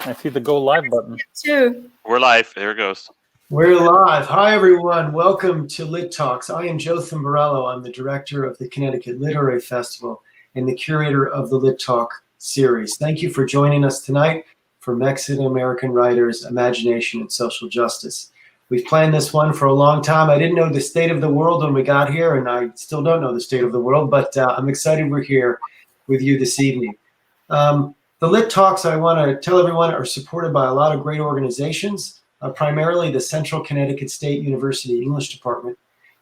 I see the go live button. Too. We're live. There it goes. We're live. Hi, everyone. Welcome to Lit Talks. I am Jotham Borello. I'm the director of the Connecticut Literary Festival and the curator of the Lit Talk series. Thank you for joining us tonight for Mexican-American writers, imagination, and social justice. We've planned this one for a long time. I didn't know the state of the world when we got here, and I still don't know the state of the world, but I'm excited we're here with you this evening. The Lit Talks, I want to tell everyone, are supported by a lot of great organizations, primarily the Central Connecticut State University English Department,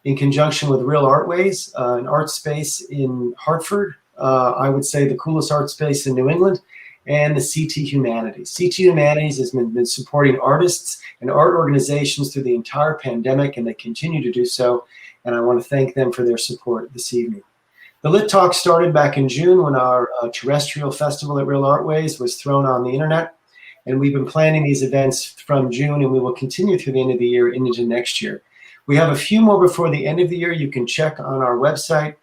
in conjunction with Real Artways, an art space in Hartford, I would say the coolest art space in New England, and the CT Humanities. CT Humanities has been supporting artists and art organizations through the entire pandemic, and they continue to do so, and I want to thank them for their support this evening. The Lit Talk started back in June when our terrestrial festival at Real Artways was thrown on the internet. And we've been planning these events from June, and we will continue through the end of the year into next year. We have a few more before the end of the year. You can check on our website.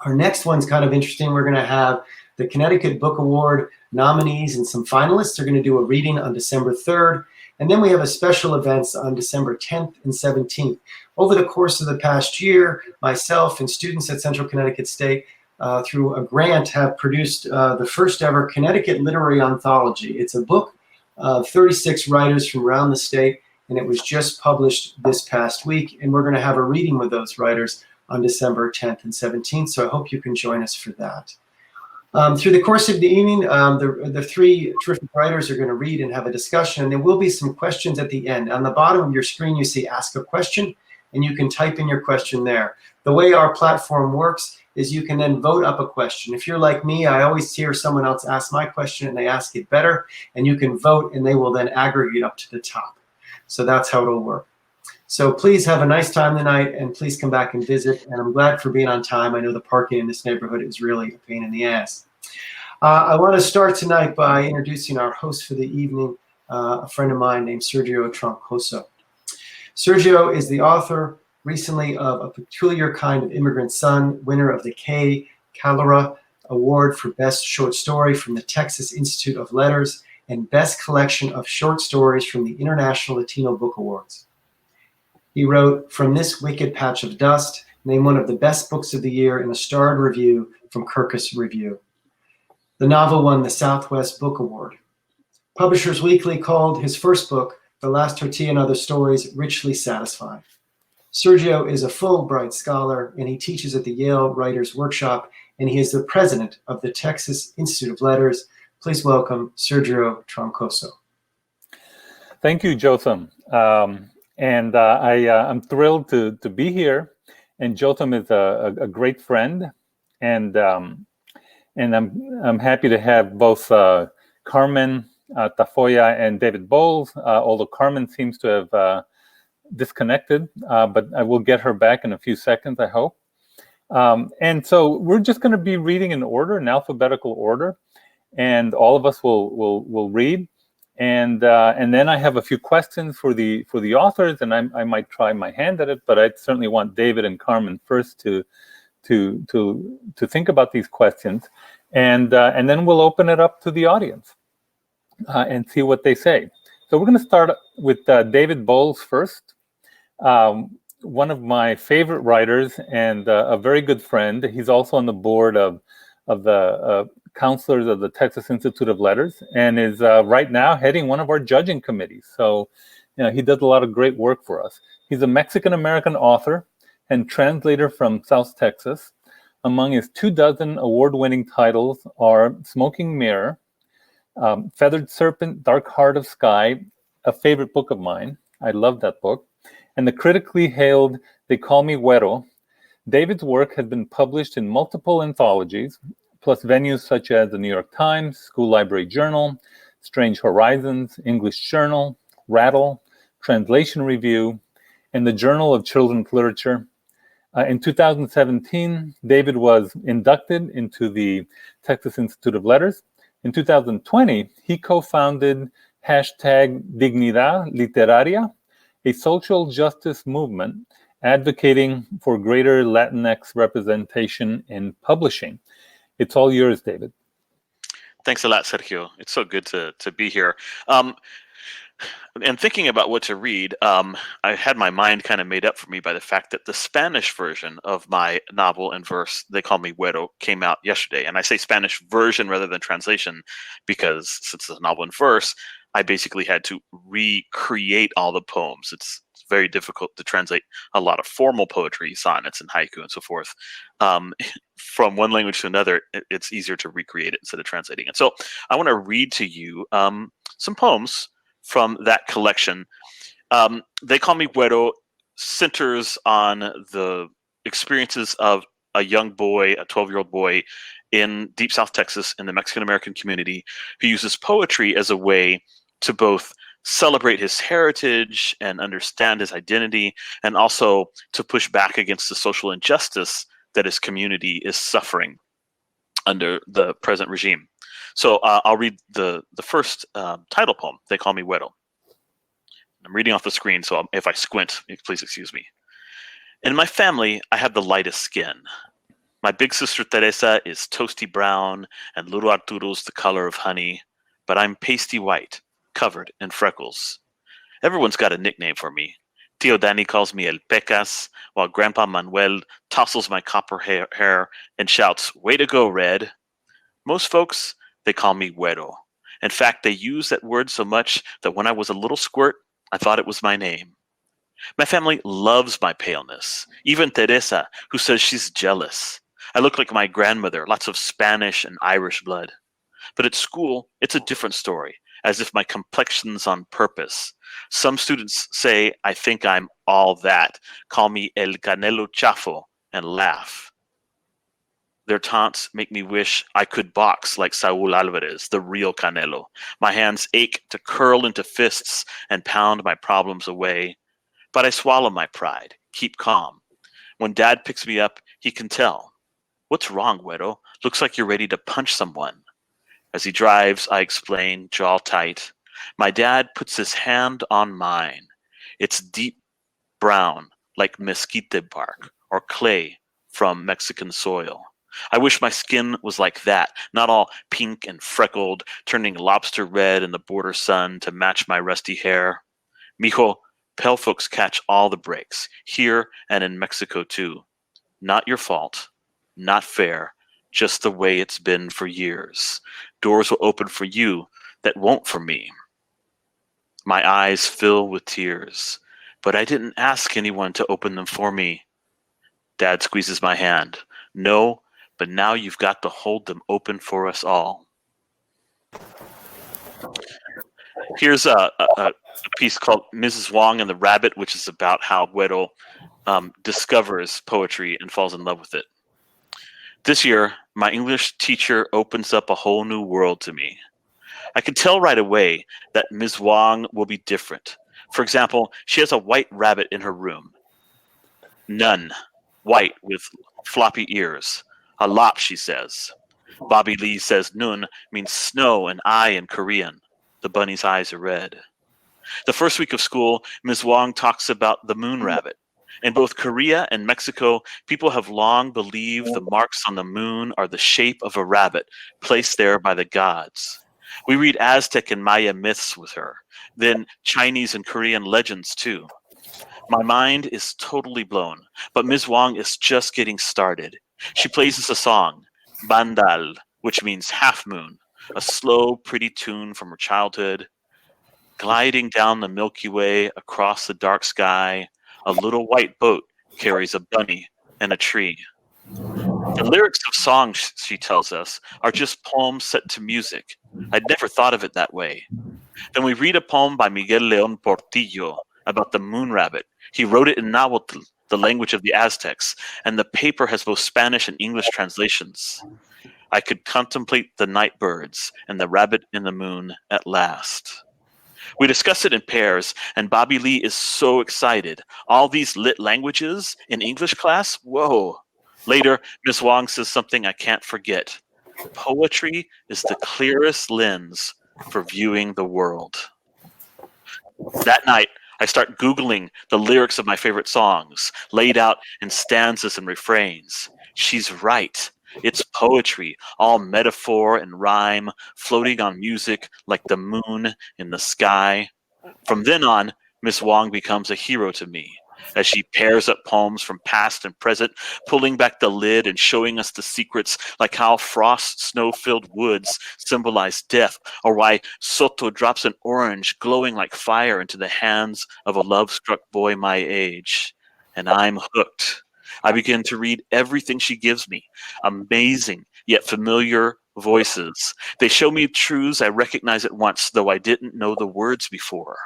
Our next one's kind of interesting. We're going to have the Connecticut Book Award nominees and some finalists. They're going to do a reading on December 3rd. And then we have a special events on December 10th and 17th. Over the course of the past year, myself and students at Central Connecticut State through a grant have produced the first ever Connecticut Literary Anthology. It's a book of 36 writers from around the state, and it was just published this past week. And we're going to have a reading with those writers on December 10th and 17th. So I hope you can join us for that. Through the course of the evening, the three terrific writers are going to read and have a discussion, and there will be some questions at the end. On the bottom of your screen, you see Ask a Question, and you can type in your question there. The way our platform works is you can then vote up a question. If you're like me, I always hear someone else ask my question, and they ask it better, and you can vote, and they will then aggregate up to the top. So that's how it'll work. So please have a nice time tonight, and please come back and visit. And I'm glad for being on time. I know the parking in this neighborhood is really a pain in the ass. I want to start tonight by introducing our host for the evening, a friend of mine named Sergio Troncoso. Sergio is the author recently of A Peculiar Kind of Immigrant Son, winner of the K. Calera Award for Best Short Story from the Texas Institute of Letters, and Best Collection of Short Stories from the International Latino Book Awards. He wrote From This Wicked Patch of Dust, named one of the best books of the year in a starred review from Kirkus Review. The novel won the Southwest Book Award. Publishers Weekly called his first book, The Last Tortilla and Other Stories, richly satisfying. Sergio is a Fulbright scholar, and he teaches at the Yale Writers Workshop, and he is the president of the Texas Institute of Letters. Please welcome Sergio Troncoso. Thank you, Jotham. I'm thrilled to be here. And Jotham is a great friend, and I'm happy to have both Carmen Tafolla and David Bowles, although Carmen seems to have disconnected, but I will get her back in a few seconds, I hope. And so we're just going to be reading in order, in alphabetical order, and all of us will read. And then I have a few questions for the authors, and I might try my hand at it, but I certainly want David and Carmen first to think about these questions, and then we'll open it up to the audience and see what they say. So we're going to start with David Bowles first, one of my favorite writers and a very good friend. He's also on the board of the counselors of the Texas Institute of Letters, and is right now heading one of our judging committees. So, he does a lot of great work for us. He's a Mexican-American author and translator from South Texas. Among his 24 award-winning titles are Smoking Mirror, Feathered Serpent, Dark Heart of Sky, a favorite book of mine. I love that book. And the critically hailed They Call Me Güero. David's work has been published in multiple anthologies, plus venues such as the New York Times, School Library Journal, Strange Horizons, English Journal, Rattle, Translation Review, and the Journal of Children's Literature. In 2017, David was inducted into the Texas Institute of Letters. In 2020, he co-founded #Dignidad Literaria, a social justice movement advocating for greater Latinx representation in publishing. It's all yours, David. Thanks a lot, Sergio. It's so good to be here. And thinking about what to read, I had my mind kind of made up for me by the fact that the Spanish version of my novel in verse, They Call Me Güero, came out yesterday. And I say Spanish version rather than translation because since it's a novel in verse, I basically had to recreate all the poems. It's very difficult to translate a lot of formal poetry, sonnets and haiku and so forth, from one language to another. It's easier to recreate it instead of translating it. So I want to read to you some poems from that collection. They Call Me Güero centers on the experiences of a young boy, a 12-year-old boy in Deep South Texas in the Mexican-American community who uses poetry as a way to both celebrate his heritage and understand his identity, and also to push back against the social injustice that his community is suffering under the present regime. So I'll read the first title poem, They Call Me Güero. I'm reading off the screen, so if I squint, please excuse me. In my family, I have the lightest skin. My big sister Teresa is toasty brown, and little Arturo's the color of honey, but I'm pasty white, covered in freckles. Everyone's got a nickname for me. Tio Danny calls me El Pecas, while Grandpa Manuel tousles my copper hair and shouts, "Way to go, Red." Most folks, they call me Güero. In fact, they use that word so much that when I was a little squirt, I thought it was my name. My family loves my paleness, even Teresa, who says she's jealous. I look like my grandmother, lots of Spanish and Irish blood. But at school, it's a different story, as if my complexion's on purpose. Some students say I think I'm all that, call me El Canelo Chafo, and laugh. Their taunts make me wish I could box like Saul Alvarez, the real Canelo. My hands ache to curl into fists and pound my problems away. But I swallow my pride, keep calm. When Dad picks me up, he can tell. "What's wrong, Güero? Looks like you're ready to punch someone." As he drives, I explain, jaw tight. My dad puts his hand on mine. It's deep brown, like mesquite bark or clay from Mexican soil. I wish my skin was like that, not all pink and freckled, turning lobster red in the border sun to match my rusty hair. Mijo, pale folks catch all the breaks, here and in Mexico too. Not your fault, not fair, just the way it's been for years. Doors will open for you that won't for me. My eyes fill with tears, but I didn't ask anyone to open them for me. Dad squeezes my hand. No, but now you've got to hold them open for us all. Here's a piece called Mrs. Wong and the Rabbit, which is about how Güero discovers poetry and falls in love with it. This year, my English teacher opens up a whole new world to me. I can tell right away that Ms. Wong will be different. For example, she has a white rabbit in her room. None. White with floppy ears. A lop, she says. Bobby Lee says nun means snow and I in Korean. The bunny's eyes are red. The first week of school, Ms. Wong talks about the moon rabbit. In both Korea and Mexico, people have long believed the marks on the moon are the shape of a rabbit placed there by the gods. We read Aztec and Maya myths with her, then Chinese and Korean legends too. My mind is totally blown, but Ms. Wong is just getting started. She plays us a song, Bandal, which means half moon, a slow, pretty tune from her childhood. Gliding down the Milky Way across the dark sky, a little white boat carries a bunny and a tree. The lyrics of songs, she tells us, are just poems set to music. I'd never thought of it that way. Then we read a poem by Miguel León Portillo about the moon rabbit. He wrote it in Nahuatl, the language of the Aztecs, and the paper has both Spanish and English translations. I could contemplate the night birds and the rabbit in the moon at last. We discuss it in pairs, and Bobby Lee is so excited. All these lit languages in English class? Whoa. Later, Ms. Wong says something I can't forget. Poetry is the clearest lens for viewing the world. That night, I start Googling the lyrics of my favorite songs, laid out in stanzas and refrains. She's right. It's poetry, all metaphor and rhyme, floating on music like the moon in the sky. From then on, Miss Wong becomes a hero to me, as she pairs up poems from past and present, pulling back the lid and showing us the secrets, like how frost snow-filled woods symbolize death, or why Soto drops an orange glowing like fire into the hands of a love-struck boy my age. And I'm hooked. I begin to read everything she gives me. Amazing, yet familiar voices. They show me truths I recognize at once, though I didn't know the words before.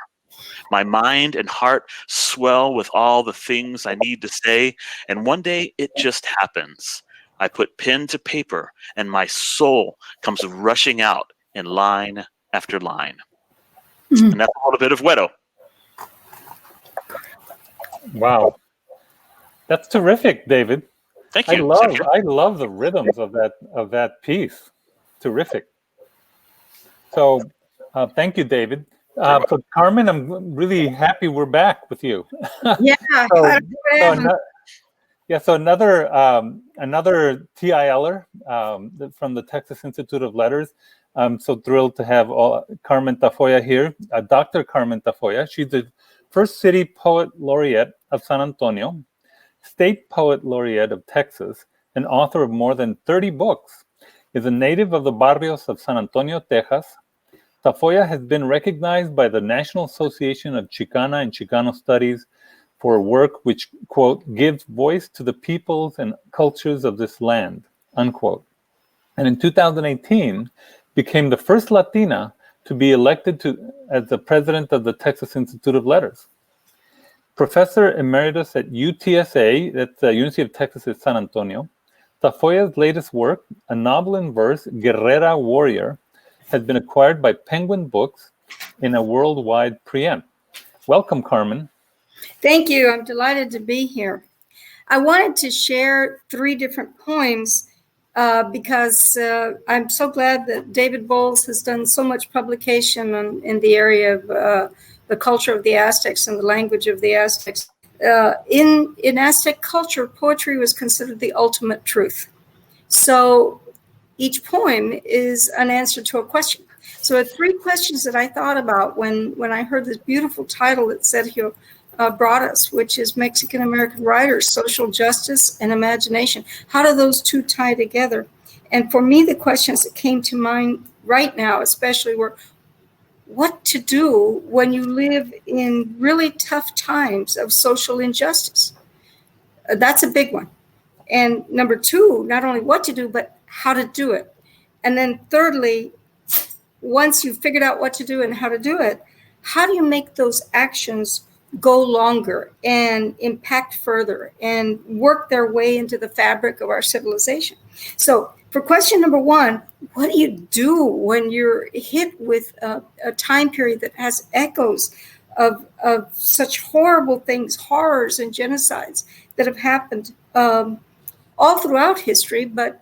My mind and heart swell with all the things I need to say, and one day it just happens. I put pen to paper, and my soul comes rushing out in line after line. Mm. And that's a little bit of Güero. Wow. That's terrific, David. Thank I you. love the rhythms of that piece. Terrific. So thank you, David. So Carmen, I'm really happy we're back with you. Yeah. So another TILer from the Texas Institute of Letters. I'm so thrilled to have Carmen Tafolla here, Dr. Carmen Tafolla. She's the first city poet laureate of San Antonio, state poet laureate of Texas, and author of more than 30 books. Is a native of the barrios of San Antonio, Texas. Tafolla has been recognized by the National Association of Chicana and Chicano Studies for work which, quote, gives voice to the peoples and cultures of this land, unquote. And in 2018, became the first Latina to be elected as the president of the Texas Institute of Letters. Professor Emeritus at UTSA, that's the University of Texas at San Antonio, Tafolla's latest work, a novel in verse, Guerrera Warrior, has been acquired by Penguin Books in a worldwide preempt. Welcome, Carmen. Thank you. I'm delighted to be here. I wanted to share 3 different poems because I'm so glad that David Bowles has done so much publication in the area of the culture of the Aztecs and the language of the Aztecs. In Aztec culture, poetry was considered the ultimate truth. So each poem is an answer to a question. So I had 3 questions that I thought about when I heard this beautiful title that Sergio brought us, which is Mexican American Writers, Social Justice and Imagination. How do those 2 tie together? And for me, the questions that came to mind right now, especially, were what to do when you live in really tough times of social injustice. That's a big one. And number 2, not only what to do, but how to do it. And then thirdly, once you've figured out what to do and how to do it, how do you make those actions go longer and impact further and work their way into the fabric of our civilization? So for question number 1, what do you do when you're hit with a time period that has echoes of such horrible things, horrors and genocides that have happened all throughout history, but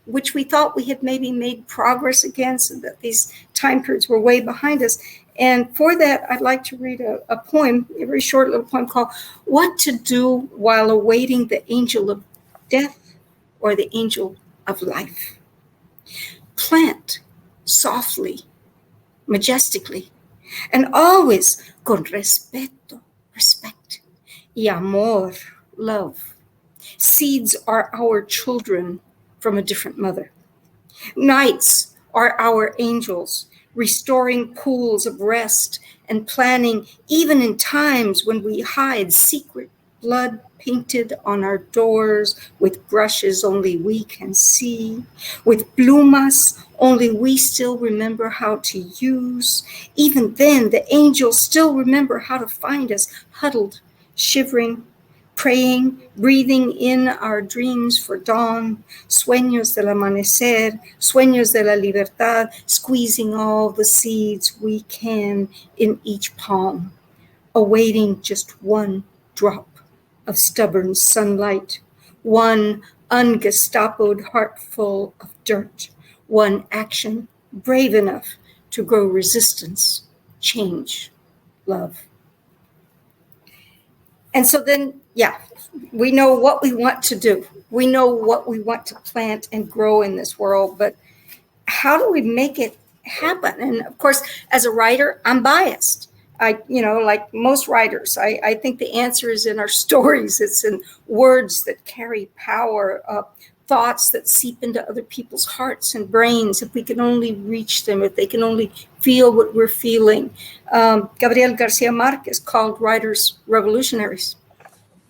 which we thought we had maybe made progress against, and that these time periods were way behind us. And for that, I'd like to read a poem, a very short little poem called What to Do While Awaiting the Angel of Death or the Angel of Life. Plant softly, majestically, and always con respeto, respect, y amor, love. Seeds are our children from a different mother. Nights are our angels, restoring pools of rest and planning, even in times when we hide secret blood painted on our doors with brushes only we can see, with plumas only we still remember how to use. Even then, the angels still remember how to find us huddled, shivering, praying, breathing in our dreams for dawn, sueños del amanecer, sueños de la libertad, squeezing all the seeds we can in each palm, awaiting just one drop of stubborn sunlight, one ungestapoed heartful of dirt, one action brave enough to grow resistance, change, love. And so then yeah, we know what we want to do. We know what we want to plant and grow in this world, but how do we make it happen? And of course, as a writer, I'm biased. Like most writers, I think the answer is in our stories. It's in words that carry power, thoughts that seep into other people's hearts and brains. If we can only reach them, if they can only feel what we're feeling. Gabriel Garcia Marquez called writers revolutionaries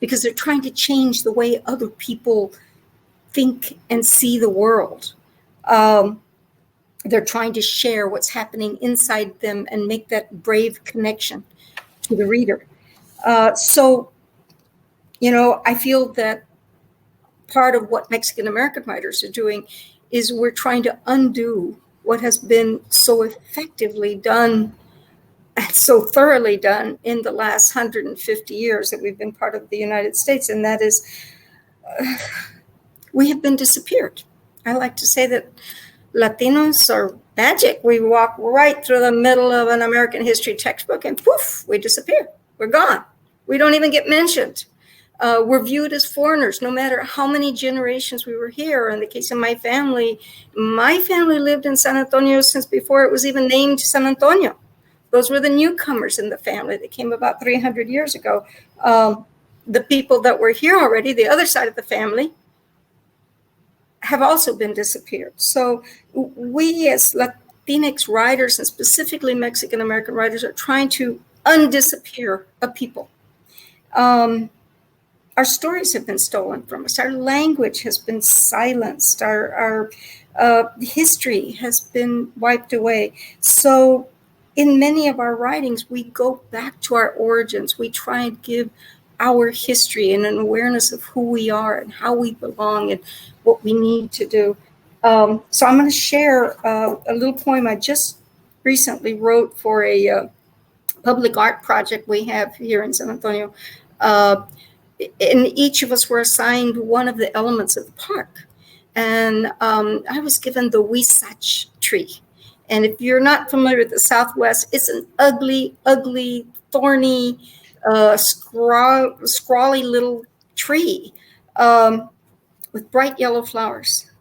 because they're trying to change the way other people think and see the world. They're trying to share what's happening inside them and make that brave connection to the reader. So, I feel that part of what Mexican American writers are doing is we're trying to undo what has been so effectively done, so thoroughly done in the last 150 years that we've been part of the United States. And that is, we have been disappeared. I like to say that Latinos are magic. We walk right through the middle of an American history textbook and poof, we disappear. We're gone. We don't even get mentioned. We're viewed as foreigners, no matter how many generations we were here. In the case of my family lived in San Antonio since before it was even named San Antonio. Those were the newcomers in the family that came about 300 years ago. The people that were here already, the other side of the family, have also been disappeared. So we as Latinx writers, and specifically Mexican American writers, are trying to undisappear a people. Our stories have been stolen from us. Our language has been silenced. Our history has been wiped away. So in many of our writings, we go back to our origins. We try and give our history and an awareness of who we are and how we belong and what we need to do. So I'm going to share a little poem I just recently wrote for a public art project we have here in San Antonio. And each of us were assigned one of the elements of the park. And I was given the huizache tree. And if you're not familiar with the Southwest, it's an ugly, ugly, thorny, scrawly little tree with bright yellow flowers.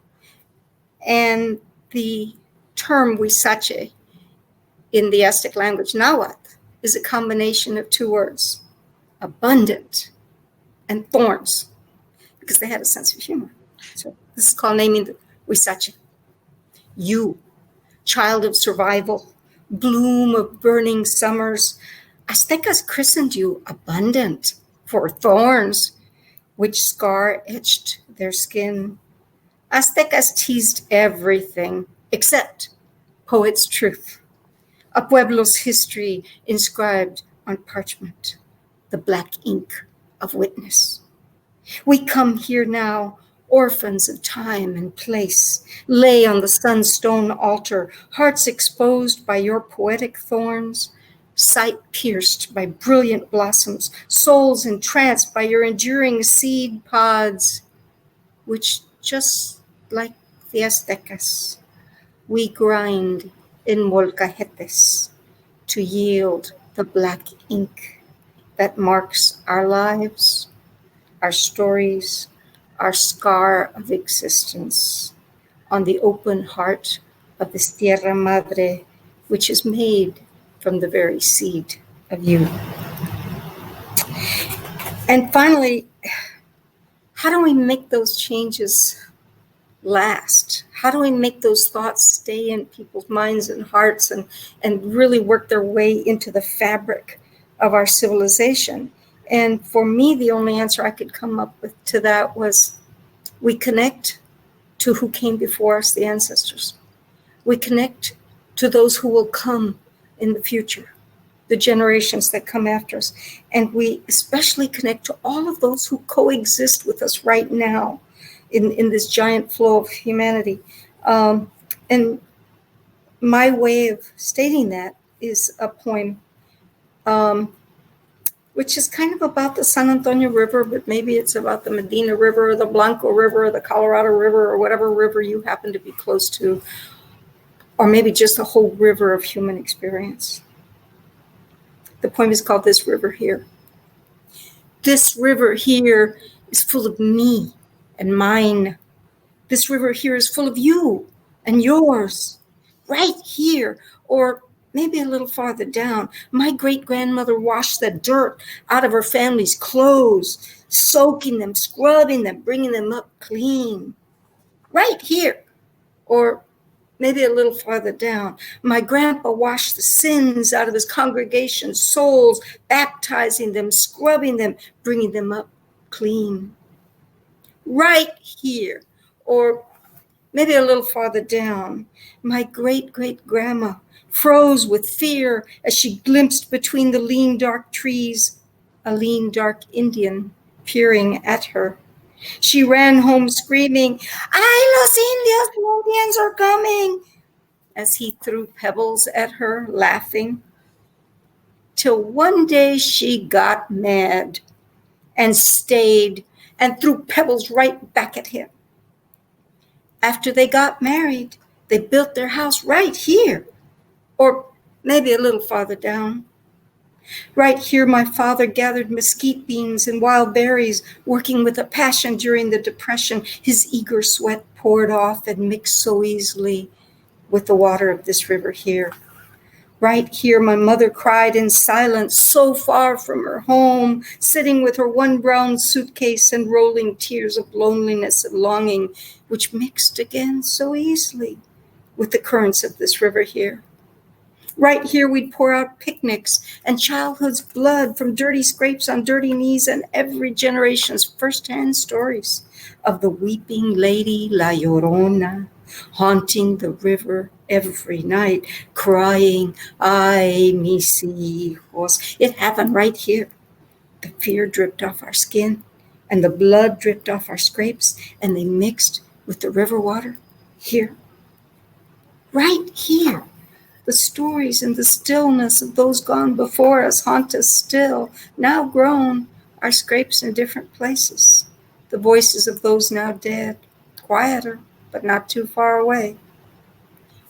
And the term huizache in the Aztec language, Nahuatl, is a combination of two words, abundant and thorns, because they had a sense of humor. So this is called naming the huizache. You, child of survival, bloom of burning summers, Aztecas christened you abundant for thorns, which scar etched their skin. Aztecas teased everything except poet's truth, a pueblo's history inscribed on parchment, the black ink of witness. We come here now, orphans of time and place, lay on the sunstone altar, hearts exposed by your poetic thorns, sight pierced by brilliant blossoms, souls entranced by your enduring seed pods, which just like the Aztecas, we grind in molcajetes to yield the black ink that marks our lives, our stories, our scar of existence on the open heart of this Tierra Madre, which is made from the very seed of you. And finally, how do we make those changes last? How do we make those thoughts stay in people's minds and hearts and really work their way into the fabric of our civilization? And for me, the only answer I could come up with to that was we connect to who came before us, the ancestors. We connect to those who will come in the future, the generations that come after us. And we especially connect to all of those who coexist with us right now in this giant flow of humanity. And my way of stating that is a poem which is kind of about the San Antonio River, but maybe it's about the Medina River or the Blanco River or the Colorado River or whatever river you happen to be close to, or maybe just a whole river of human experience. The poem is called This River Here. This river here is full of me and mine. This river here is full of you and yours. Right here, or maybe a little farther down, my great-grandmother washed the dirt out of her family's clothes, soaking them, scrubbing them, bringing them up clean. Right here, or maybe a little farther down, my grandpa washed the sins out of his congregation's souls, baptizing them, scrubbing them, bringing them up clean. Right here, or maybe a little farther down, my great-great-grandma froze with fear as she glimpsed between the lean, dark trees a lean, dark Indian peering at her. She ran home screaming, "Ay, los Indios, the Indians are coming!" as he threw pebbles at her, laughing. Till one day she got mad and stayed and threw pebbles right back at him. After they got married, they built their house right here, or maybe a little farther down. Right here, my father gathered mesquite beans and wild berries, working with a passion during the Depression. His eager sweat poured off and mixed so easily with the water of this river here. Right here, my mother cried in silence, so far from her home, sitting with her one brown suitcase and rolling tears of loneliness and longing, which mixed again so easily with the currents of this river here. Right here, we'd pour out picnics and childhood's blood from dirty scrapes on dirty knees and every generation's firsthand stories of the weeping lady La Llorona, haunting the river every night, crying, "Ay, mis hijos." It happened right here. The fear dripped off our skin and the blood dripped off our scrapes, and they mixed with the river water here. Right here. The stories and the stillness of those gone before us haunt us still, now grown, our scrapes in different places. The voices of those now dead, quieter, but not too far away.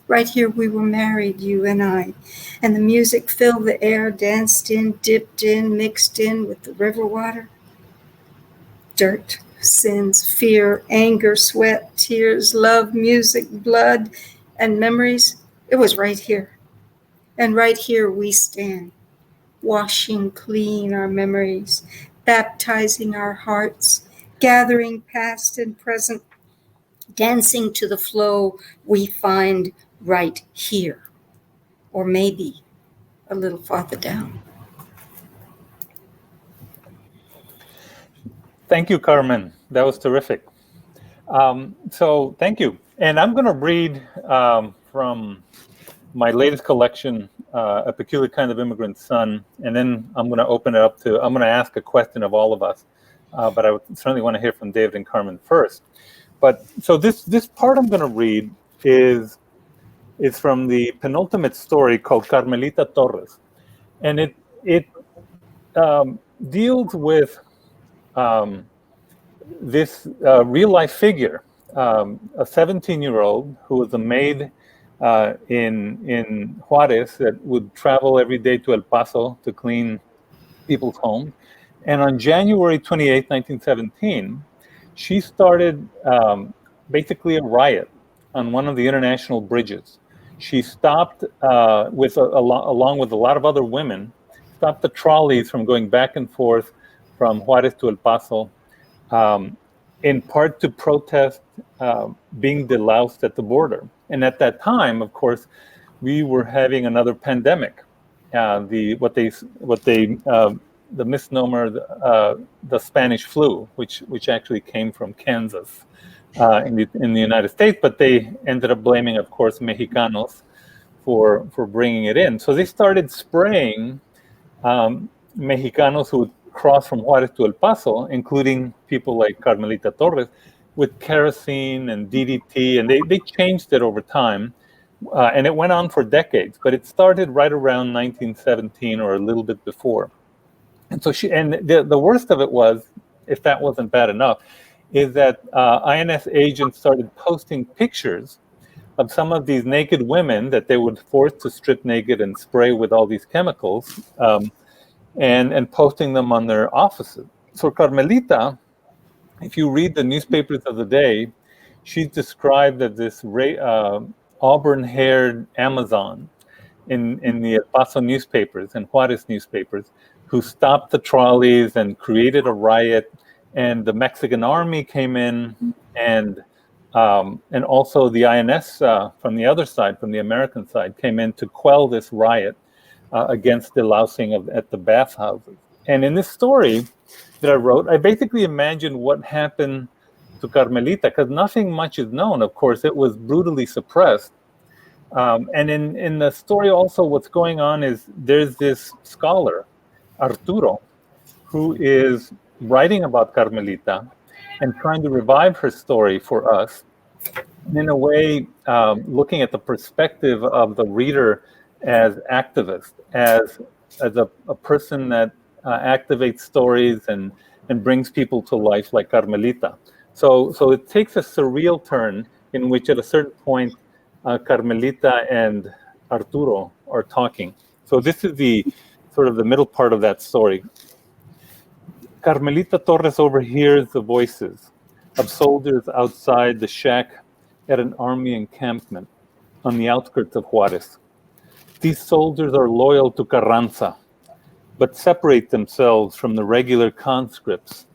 Right here we were married, you and I, and the music filled the air, danced in, dipped in, mixed in with the river water. Dirt, sins, fear, anger, sweat, tears, love, music, blood, and memories. It was right here. And right here we stand, washing clean our memories, baptizing our hearts, gathering past and present, dancing to the flow we find right here, or maybe a little farther down. Thank you, Carmen. That was terrific. So thank you. And I'm going to read from my latest collection, A Peculiar Kind of Immigrant Son, and then I'm going to open it up to, I'm going to ask a question of all of us, but I would certainly want to hear from David and Carmen first. But so this part I'm going to read is from the penultimate story called Carmelita Torres, and it deals with this real-life figure, a 17-year-old who was a maid in Juarez that would travel every day to El Paso to clean people's homes. And on January 28, 1917, she started basically a riot on one of the international bridges. She stopped along with a lot of other women, stopped the trolleys from going back and forth from Juarez to El Paso, in part to protest being deloused at the border. And at that time, of course, we were having another pandemic. The misnomer, the Spanish flu, which actually came from Kansas in the United States, but they ended up blaming, of course, Mexicanos for bringing it in. So they started spraying Mexicanos who would cross from Juarez to El Paso, including people like Carmelita Torres, with kerosene and DDT, and they changed it over time, and it went on for decades. But it started right around 1917 or a little bit before. And so the worst of it was, if that wasn't bad enough, is that INS agents started posting pictures of some of these naked women that they would force to strip naked and spray with all these chemicals, and posting them on their offices. So Carmelita, if you read the newspapers of the day, she's described as this auburn-haired Amazon in the El Paso newspapers and Juarez newspapers, who stopped the trolleys and created a riot, and the Mexican army came in, and also the INS from the other side, from the American side, came in to quell this riot against the lousing at the bathhouses. And in this story that I wrote, I basically imagined what happened to Carmelita, because nothing much is known. Of course, it was brutally suppressed. And in the story also, what's going on is there's this scholar, Arturo, who is writing about Carmelita and trying to revive her story for us. And in a way, looking at the perspective of the reader as activist, as a person that activates stories and brings people to life like Carmelita. So it takes a surreal turn in which at a certain point, Carmelita and Arturo are talking. So this is the sort of the middle part of that story. Carmelita Torres overhears the voices of soldiers outside the shack at an army encampment on the outskirts of Juarez. These soldiers are loyal to Carranza, but separate themselves from the regular conscripts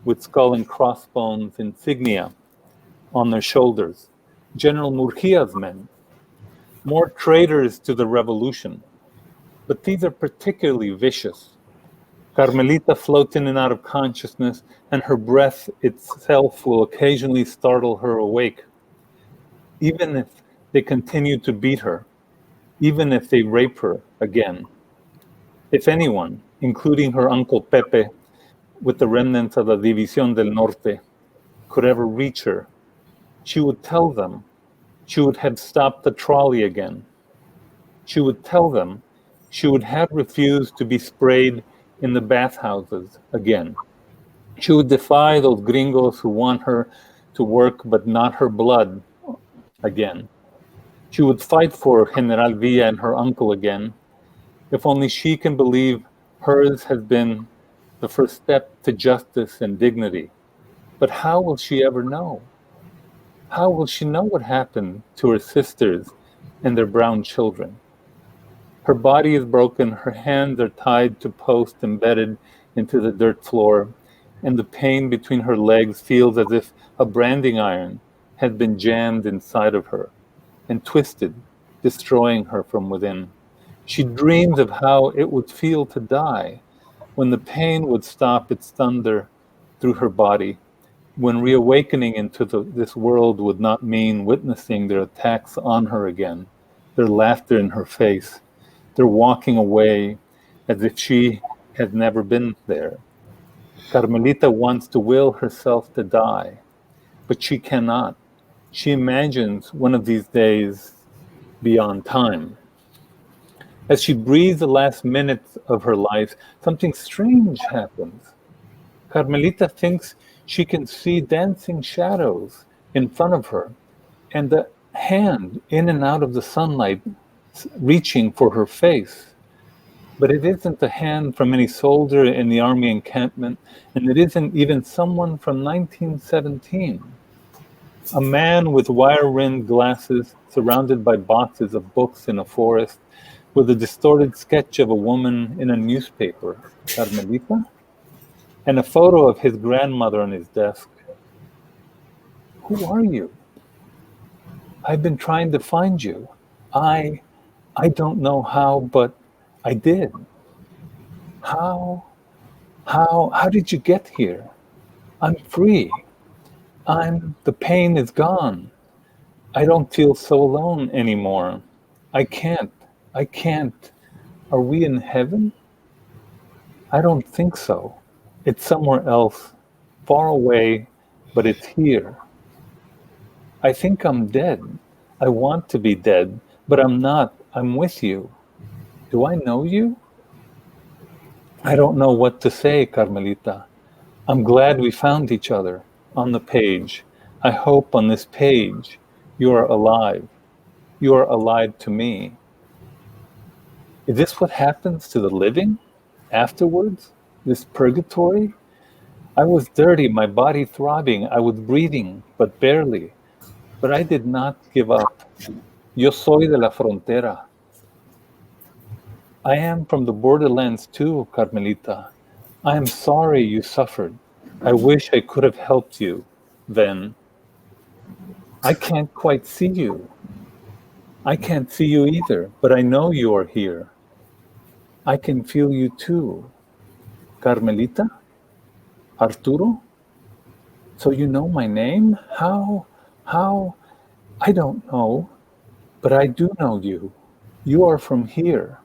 with skull and crossbones insignia on their shoulders. General Murgia's men, more traitors to the revolution, but these are particularly vicious. Carmelita floats in and out of consciousness, and her breath itself will occasionally startle her awake. Even if they continue to beat her, even if they rape her again. If anyone, including her uncle Pepe, with the remnants of the División del Norte, could ever reach her, she would tell them she would have stopped the trolley again. She would tell them she would have refused to be sprayed in the bathhouses again. She would defy those gringos who want her to work but not her blood again. She would fight for General Villa and her uncle again. If only she can believe hers has been the first step to justice and dignity. But how will she ever know? How will she know what happened to her sisters and their brown children? Her body is broken, her hands are tied to posts embedded into the dirt floor, and the pain between her legs feels as if a branding iron had been jammed inside of her and twisted, destroying her from within. She dreams of how it would feel to die, when the pain would stop its thunder through her body, when reawakening into this world would not mean witnessing their attacks on her again, their laughter in her face, their walking away as if she had never been there. Carmelita wants to will herself to die, but she cannot. She imagines one of these days beyond time. As she breathes the last minutes of her life, something strange happens. Carmelita thinks she can see dancing shadows in front of her, and the hand in and out of the sunlight reaching for her face. But it isn't the hand from any soldier in the army encampment, and it isn't even someone from 1917. A man with wire-rimmed glasses, surrounded by boxes of books in a forest, with a distorted sketch of a woman in a newspaper, Carmelita, and a photo of his grandmother on his desk. Who are you? I've been trying to find you. I don't know how, but I did. How did you get here? I'm free. The pain is gone. I don't feel so alone anymore. I can't. Are we in heaven? I don't think so. It's somewhere else, far away, but it's here. I think I'm dead. I want to be dead, but I'm not. I'm with you. Do I know you? I don't know what to say, Carmelita. I'm glad we found each other on the page. I hope on this page you are alive. You are alive to me. Is this what happens to the living afterwards? This purgatory? I was dirty, my body throbbing. I was breathing, but barely. But I did not give up. Yo soy de la frontera. I am from the borderlands too, Carmelita. I am sorry you suffered. I wish I could have helped you then. I can't quite see you. I can't see you either, but I know you are here. I can feel you too. Carmelita? Arturo? So you know my name? How? How? I don't know, but I do know you. You are from here.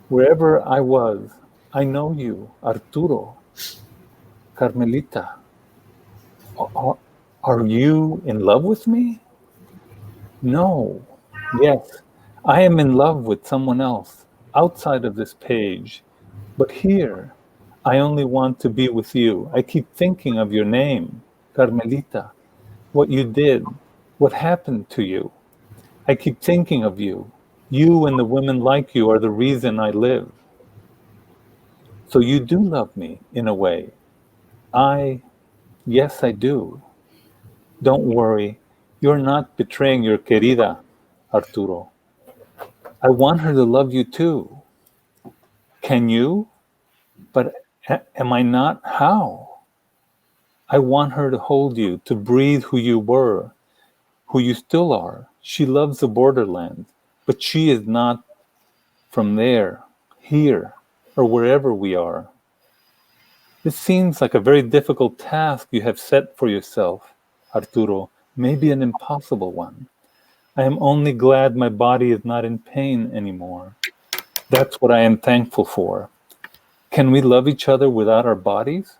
Wherever I was, I know you, Arturo. Carmelita, are, are you in love with me? No. Yes, I am in love with someone else outside of this page. But here, I only want to be with you. I keep thinking of your name, Carmelita, what you did, what happened to you. I keep thinking of you. You and the women like you are the reason I live. So you do love me, in a way. Yes, I do. Don't worry. You're not betraying your querida, Arturo. I want her to love you too. Can you? But am I not? How? I want her to hold you, to breathe who you were, who you still are. She loves the borderland, but she is not from there, here, or wherever we are. This seems like a very difficult task you have set for yourself, Arturo, maybe an impossible one. I am only glad my body is not in pain anymore. That's what I am thankful for. Can we love each other without our bodies?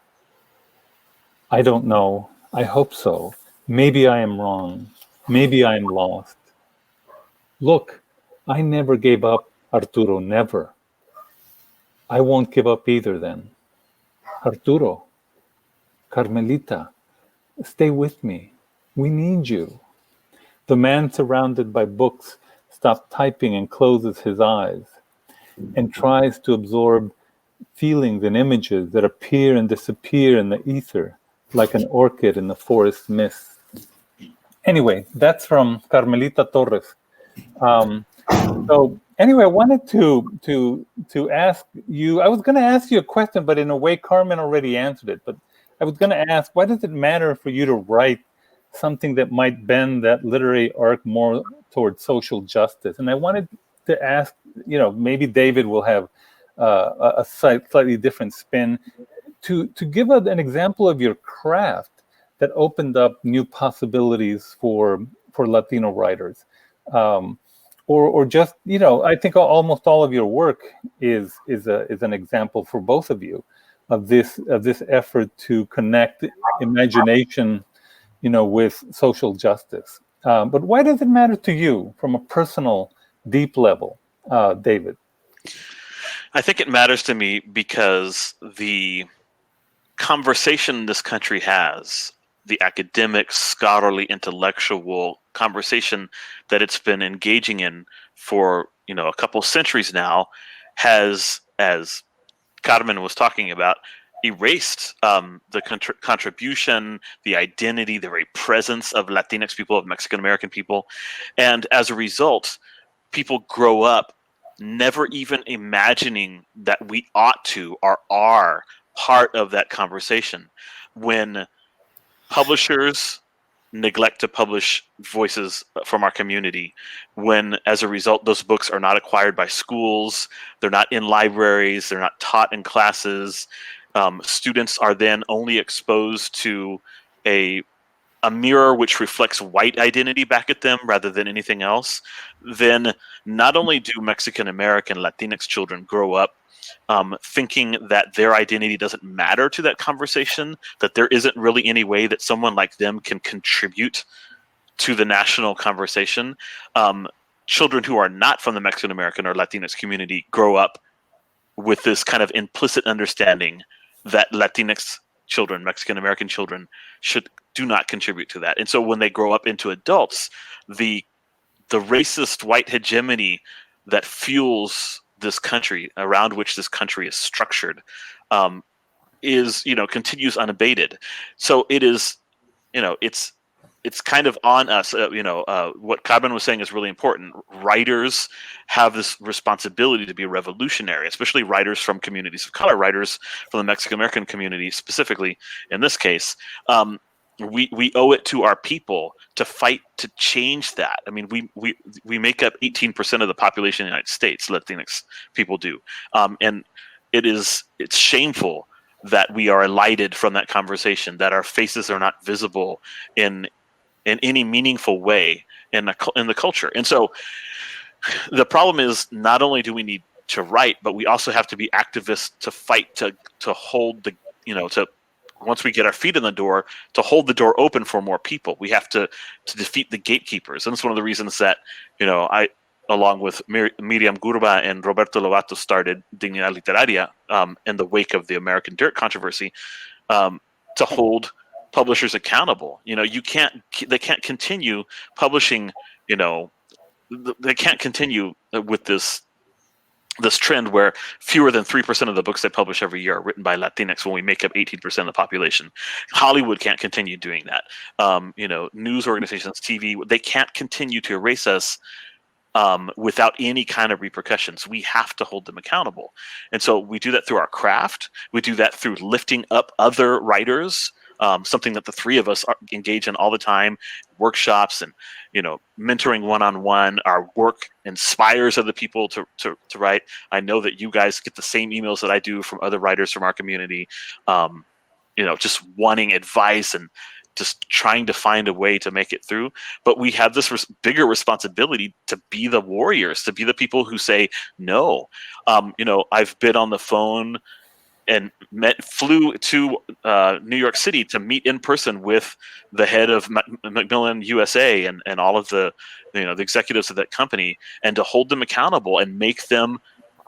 I don't know. I hope so. Maybe I am wrong. Maybe I am lost. Look, I never gave up, Arturo, never. I won't give up either then. Arturo, Carmelita, stay with me. We need you. The man surrounded by books stops typing and closes his eyes and tries to absorb feelings and images that appear and disappear in the ether like an orchid in the forest mist. Anyway, that's from Carmelita Torres. So anyway, I wanted to ask you. I was going to ask you a question, but in a way, Carmen already answered it. But I was going to ask, why does it matter for you to write something that might bend that literary arc more towards social justice? And I wanted to ask, maybe David will have a slightly different spin to give an example of your craft that opened up new possibilities for Latino writers. Or just, I think almost all of your work is an example for both of you of this effort to connect imagination, with social justice. But why does it matter to you from a personal, deep level, David? I think it matters to me because the conversation this country has, the academic, scholarly, intellectual conversation that it's been engaging in for a couple centuries now, has, as Carmen was talking about, erased the contribution, the identity, the very presence of Latinx people, of Mexican American people, and as a result, people grow up never even imagining that we ought to or are part of that conversation. When publishers neglect to publish voices from our community, when as a result those books are not acquired by schools, they're not in libraries, they're not taught in classes, students are then only exposed to a mirror which reflects white identity back at them rather than anything else, then not only do Mexican American Latinx children grow up thinking that their identity doesn't matter to that conversation, that there isn't really any way that someone like them can contribute to the national conversation. Children who are not from the Mexican American or Latinx community grow up with this kind of implicit understanding that Latinx children, Mexican American children, do not contribute to that. And so when they grow up into adults, the racist white hegemony that fuels this country, around which this country is structured, is, continues unabated. So it is, it's kind of on us. What Carmen was saying is really important. Writers have this responsibility to be revolutionary, especially writers from communities of color, writers from the Mexican American community specifically. In this case, we owe it to our people to fight to change that. I mean, we make up 18% of the population of the United States. Latinx people do, and it's shameful that we are elided from that conversation, that our faces are not visible in any meaningful way in the culture. And so the problem is, not only do we need to write, but we also have to be activists to fight to hold the, to, once we get our feet in the door, to hold the door open for more people. We have to defeat the gatekeepers. And it's one of the reasons that, I, along with Miriam Gurba and Roberto Lovato, started Dignidad Literaria in the wake of the American Dirt controversy, to hold publishers accountable. They can't continue publishing, they can't continue with this trend where fewer than 3% of the books they publish every year are written by Latinx when we make up 18% of the population. Hollywood can't continue doing that. News organizations, TV, they can't continue to erase us without any kind of repercussions. We have to hold them accountable. And so we do that through our craft. We do that through lifting up other writers, something that the three of us engage in all the time, workshops and, mentoring one-on-one. Our work inspires other people to write. I know that you guys get the same emails that I do from other writers from our community, just wanting advice and just trying to find a way to make it through. But we have this bigger responsibility to be the warriors, to be the people who say no. I've been on the phone and flew to New York City to meet in person with the head of Macmillan USA and all of the the executives of that company, and to hold them accountable and make them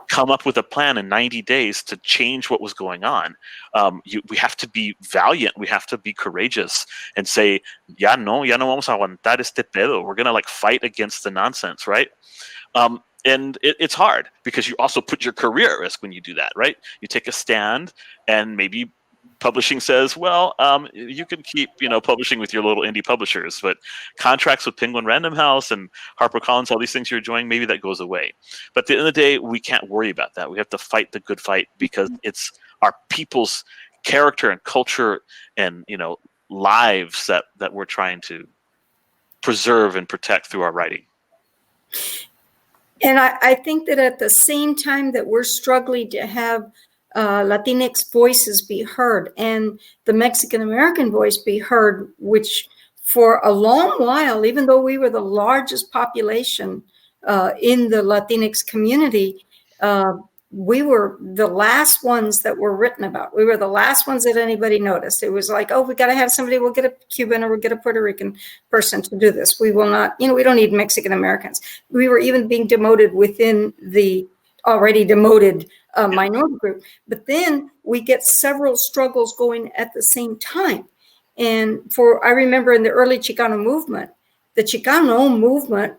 come up with a plan in 90 days to change what was going on. We have to be valiant. We have to be courageous and say, ya no vamos a aguantar este pedo. We're going to fight against the nonsense, right? And it's hard because you also put your career at risk when you do that, right? You take a stand, and maybe publishing says, well, you can keep, publishing with your little indie publishers, but contracts with Penguin Random House and HarperCollins, all these things you're enjoying, maybe that goes away. But at the end of the day, we can't worry about that. We have to fight the good fight because it's our people's character and culture and, lives that we're trying to preserve and protect through our writing. And I think that at the same time that we're struggling to have Latinx voices be heard and the Mexican American voice be heard, which for a long while, even though we were the largest population in the Latinx community, we were the last ones that were written about. We were the last ones that anybody noticed. It was like, oh, we got to have somebody, we'll get a Cuban or we'll get a Puerto Rican person to do this. We will not, we don't need Mexican Americans. We were even being demoted within the already demoted minority group. But then we get several struggles going at the same time. And I remember in the early Chicano movement, the Chicano movement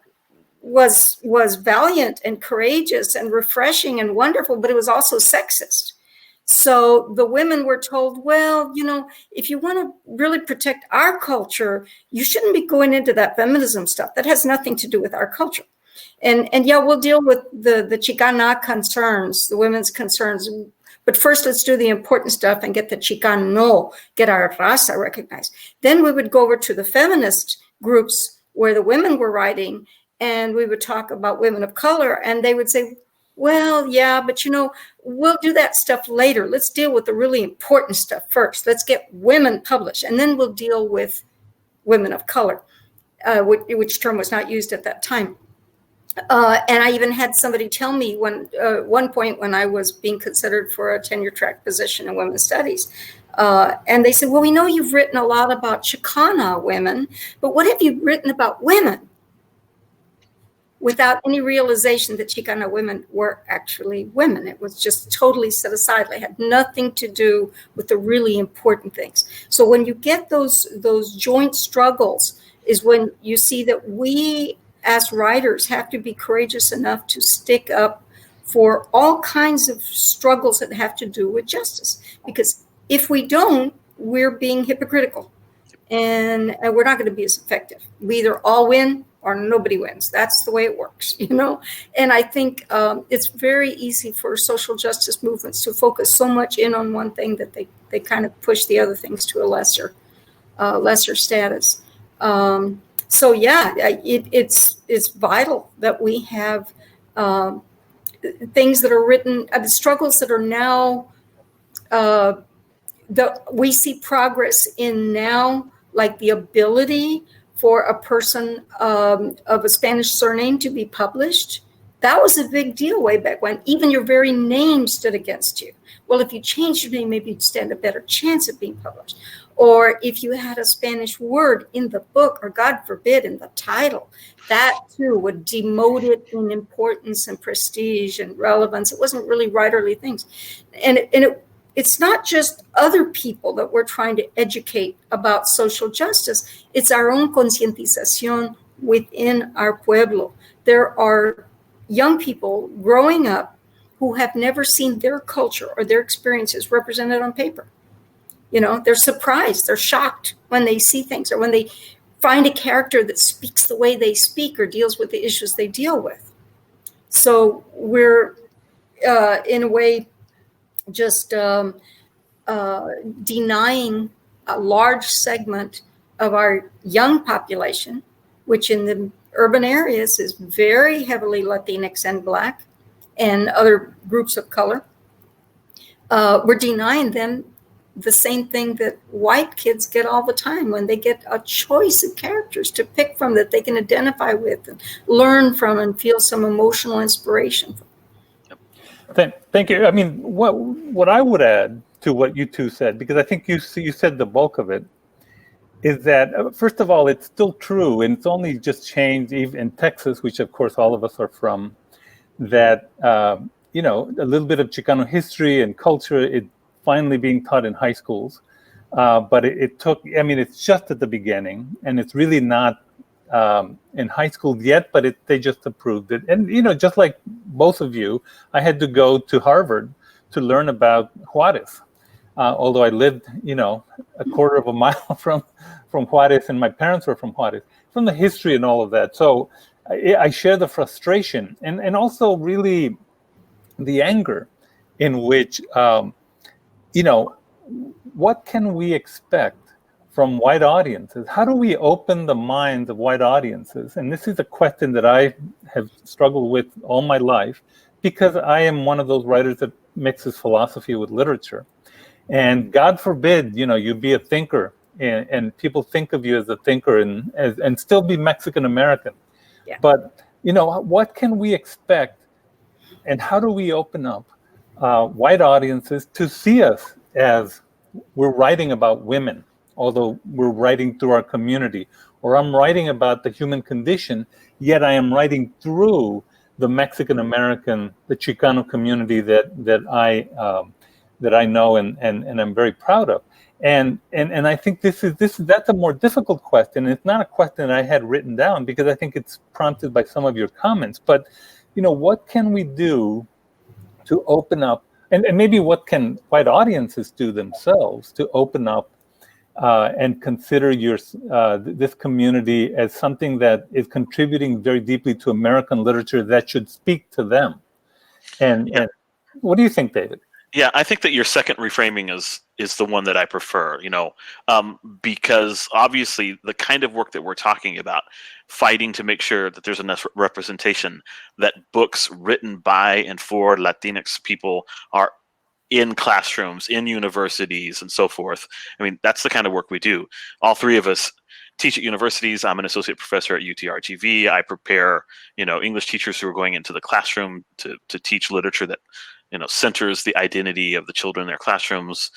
was valiant and courageous and refreshing and wonderful, but it was also sexist. So the women were told, well, if you want to really protect our culture, you shouldn't be going into that feminism stuff. That has nothing to do with our culture. And yeah, we'll deal with the Chicana concerns, the women's concerns. But first, let's do the important stuff and get the Chicano, get our raza recognized. Then we would go over to the feminist groups where the women were writing, and we would talk about women of color, and they would say, well, yeah, but we'll do that stuff later. Let's deal with the really important stuff first. Let's get women published, and then we'll deal with women of color, which term was not used at that time. And I even had somebody tell me one point when I was being considered for a tenure track position in women's studies, and they said, well, we know you've written a lot about Chicana women, but what have you written about women? Without any realization that Chicana women were actually women. It was just totally set aside. It had nothing to do with the really important things. So when you get those joint struggles is when you see that we as writers have to be courageous enough to stick up for all kinds of struggles that have to do with justice. Because If we don't, we're being hypocritical, and we're not going to be as effective. We either all win or nobody wins. That's the way it works, you know? And I think it's very easy for social justice movements to focus so much in on one thing that they kind of push the other things to a lesser status. So yeah, it's vital that we have things that are written, the struggles that are now, we see progress in now, like the ability for a person of a Spanish surname to be published. That was a big deal way back when. Even your very name stood against you. Well, if you changed your name, maybe you'd stand a better chance of being published. Or if you had a Spanish word in the book, or God forbid, in the title, that too would demote it in importance and prestige and relevance. It wasn't really writerly things. It's not just other people that we're trying to educate about social justice. It's our own concientización within our pueblo. There are young people growing up who have never seen their culture or their experiences represented on paper. You know, they're surprised, they're shocked when they see things, or when they find a character that speaks the way they speak or deals with the issues they deal with. So we're, in a way, just denying a large segment of our young population, which in the urban areas is very heavily Latinx and Black and other groups of color. We're denying them the same thing that white kids get all the time when they get a choice of characters to pick from that they can identify with and learn from and feel some emotional inspiration from. Thank you. I mean, what I would add to what you two said, because I think you said the bulk of it, is that, first of all, it's still true, and it's only just changed even in Texas, which of course all of us are from, that, you know, a little bit of Chicano history and culture is finally being taught in high schools. But it took, I mean, it's just at the beginning, and it's really not in high school yet, but they just approved it. And, you know, just like both of you, I had to go to Harvard to learn about Juarez. Although I lived, you know, a quarter of a mile from Juarez, and my parents were from Juarez, from the history and all of that. So I share the frustration and also really the anger in which, you know, what can we expect from white audiences? How do we open the minds of white audiences? And this is a question that I have struggled with all my life, because I am one of those writers that mixes philosophy with literature. And God forbid, you know, you be a thinker and people think of you as a thinker and still be Mexican American. Yeah. But, you know, what can we expect, and how do we open up white audiences to see us as we're writing about women, although we're writing through our community, or I'm writing about the human condition, yet I am writing through the Mexican American, the Chicano community that I know and I'm very proud of. And I think that's a more difficult question. It's not a question that I had written down, because I think it's prompted by some of your comments. But, you know, what can we do to open up, and maybe what can white audiences do themselves to open up and consider this community as something that is contributing very deeply to American literature that should speak to them? And what do you think, David? Yeah, I think that your second reframing is the one that I prefer, you know, because obviously the kind of work that we're talking about, fighting to make sure that there's enough representation, that books written by and for Latinx people are in classrooms, in universities, and so forth. I mean, that's the kind of work we do. All three of us teach at universities. I'm an associate professor at UTRGV. I prepare, you know, English teachers who are going into the classroom to teach literature that, you know, centers the identity of the children in their classrooms.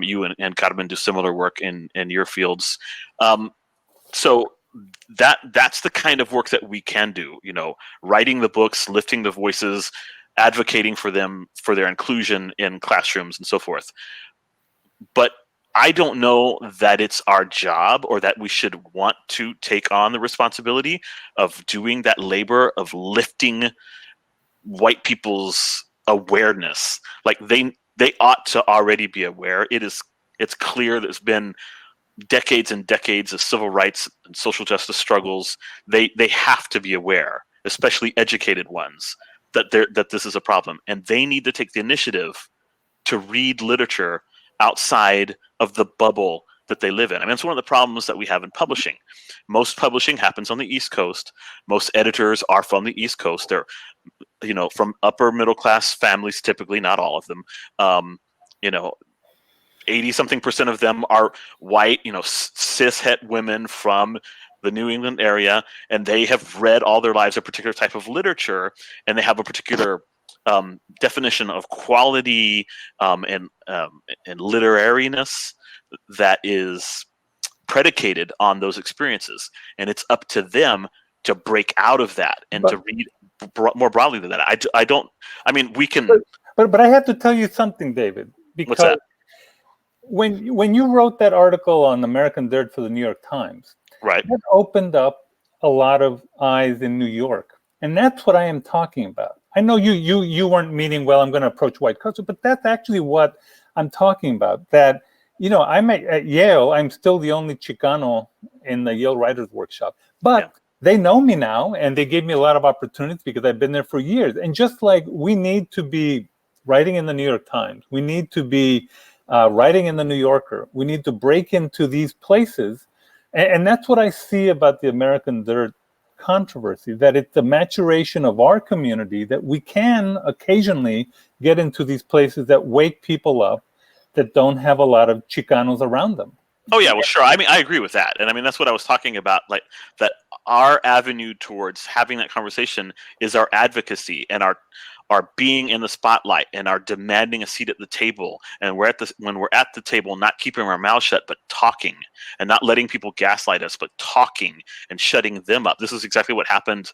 You and Carmen do similar work in your fields. So that's the kind of work that we can do, you know, writing the books, lifting the voices, advocating for them, for their inclusion in classrooms and so forth. But I don't know that it's our job, or that we should want to take on the responsibility of doing that labor of lifting white people's awareness. Like they ought to already be aware. It is It's clear there's been decades and decades of civil rights and social justice struggles. They have to be aware, especially educated ones, that this is a problem, and they need to take the initiative to read literature outside of the bubble that they live in. I mean, it's one of the problems that we have in publishing. Most publishing happens on the East Coast. Most editors are from the East Coast. They're, from upper middle class families, typically, not all of them. 80-something% of them are white, cis-het women from the New England area, and they have read all their lives a particular type of literature, and they have a particular definition of quality and literariness that is predicated on those experiences. And it's up to them to break out of that and to read more broadly than that. We can. But I have to tell you something, David. Because what's that? When you wrote that article on American Dirt for the New York Times, right, that opened up a lot of eyes in New York, and that's what I am talking about. I know you weren't meaning, well, I'm going to approach white culture, but that's actually what I'm talking about. That I'm at Yale. I'm still the only Chicano in the Yale Writers Workshop, but they know me now, and they gave me a lot of opportunities because I've been there for years. And just like we need to be writing in the New York Times, we need to be writing in the New Yorker. We need to break into these places. And that's what I see about the American Dirt controversy, that it's the maturation of our community, that we can occasionally get into these places that wake people up that don't have a lot of Chicanos around them. Oh, yeah, well, sure. I mean, I agree with that. And I mean, that's what I was talking about, like that our avenue towards having that conversation is our advocacy and our being in the spotlight and our demanding a seat at the table. And when we're at the table, not keeping our mouth shut, but talking, and not letting people gaslight us, but talking and shutting them up. This is exactly what happened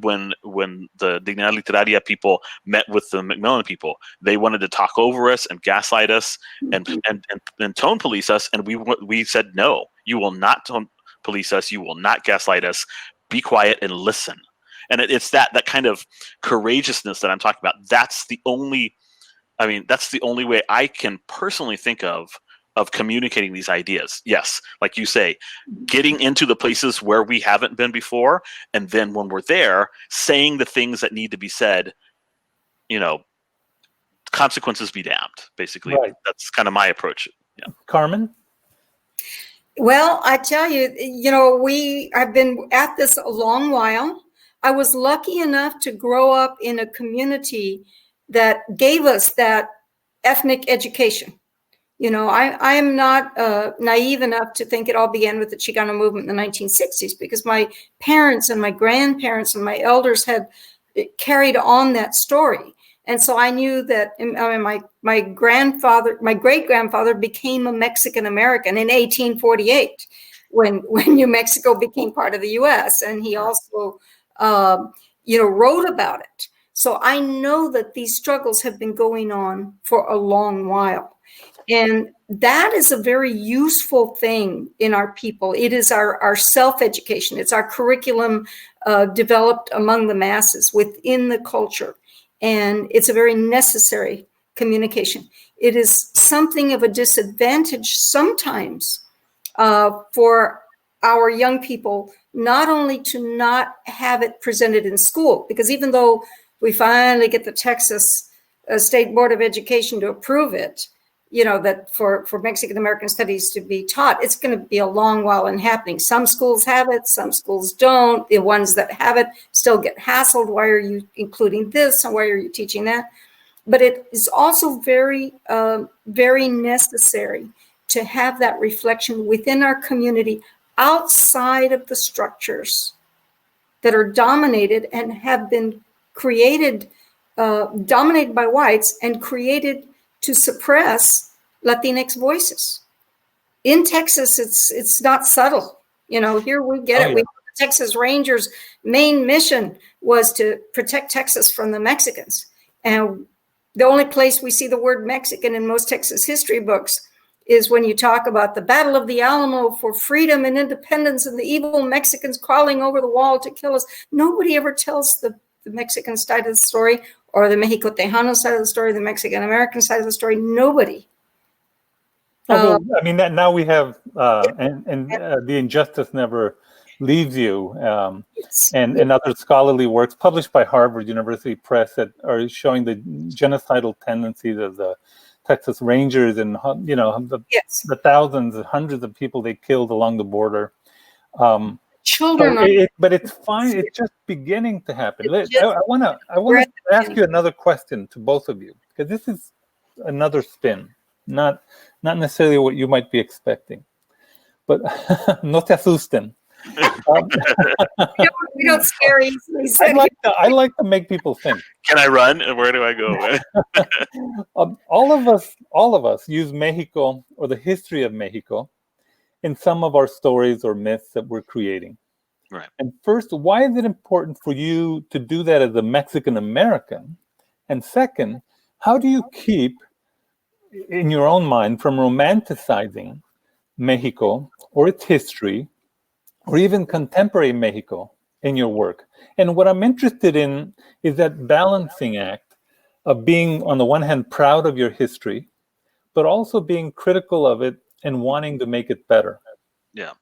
when the Dignidad Literaria people met with the Macmillan people. They wanted to talk over us and gaslight us and tone police us, and we said, no, you will not tone police us, you will not gaslight us, be quiet and listen. And it's that kind of courageousness that I'm talking about. That's the only way I can personally think of communicating these ideas. Yes, like you say, getting into the places where we haven't been before, and then when we're there, saying the things that need to be said, consequences be damned, basically. Right. That's kind of my approach. Yeah. Carmen? Well, I tell you, I've been at this a long while. I was lucky enough to grow up in a community that gave us that ethnic education. I am not naive enough to think it all began with the Chicano movement in the 1960s, because my parents and my grandparents and my elders had carried on that story. And so I knew that my great-grandfather became a Mexican American in 1848 when New Mexico became part of the U.S. And he also, wrote about it. So I know that these struggles have been going on for a long while. And that is a very useful thing in our people. It is our self-education. It's our curriculum developed among the masses within the culture. And it's a very necessary communication. It is something of a disadvantage sometimes for our young people, not only to not have it presented in school, because even though we finally get the Texas State Board of Education to approve it, that for Mexican American studies to be taught, it's going to be a long while in happening. Some schools have it, some schools don't. The ones that have it still get hassled. Why are you including this? And why are you teaching that? But it is also very, very necessary to have that reflection within our community outside of the structures that are dominated and have been created, dominated by whites and created to suppress Latinx voices. In Texas, it's not subtle. Here we get it. The Texas Rangers' main mission was to protect Texas from the Mexicans. And the only place we see the word Mexican in most Texas history books is when you talk about the Battle of the Alamo for freedom and independence and the evil Mexicans crawling over the wall to kill us. Nobody ever tells the Mexican side of the story, or the Mexico Tejano side of the story, the Mexican American side of the story. Nobody. Well, I mean, now we have, and the injustice never leaves you, and other scholarly works published by Harvard University Press that are showing the genocidal tendencies of the Texas Rangers and the thousands and hundreds of people they killed along the border. Children, but it's fine. It's just beginning to happen. I want to ask you another question to both of you, because this is another spin, not necessarily what you might be expecting. But no te asusten. We don't scare easily. I like to make people think. Can I run? Where do I go? All of us use Mexico or the history of Mexico in some of our stories or myths that we're creating. Right. And first, why is it important for you to do that as a Mexican American? And second, how do you keep in your own mind from romanticizing Mexico or its history or even contemporary Mexico in your work? And what I'm interested in is that balancing act of being, on the one hand, proud of your history, but also being critical of it and wanting to make it better. Yeah.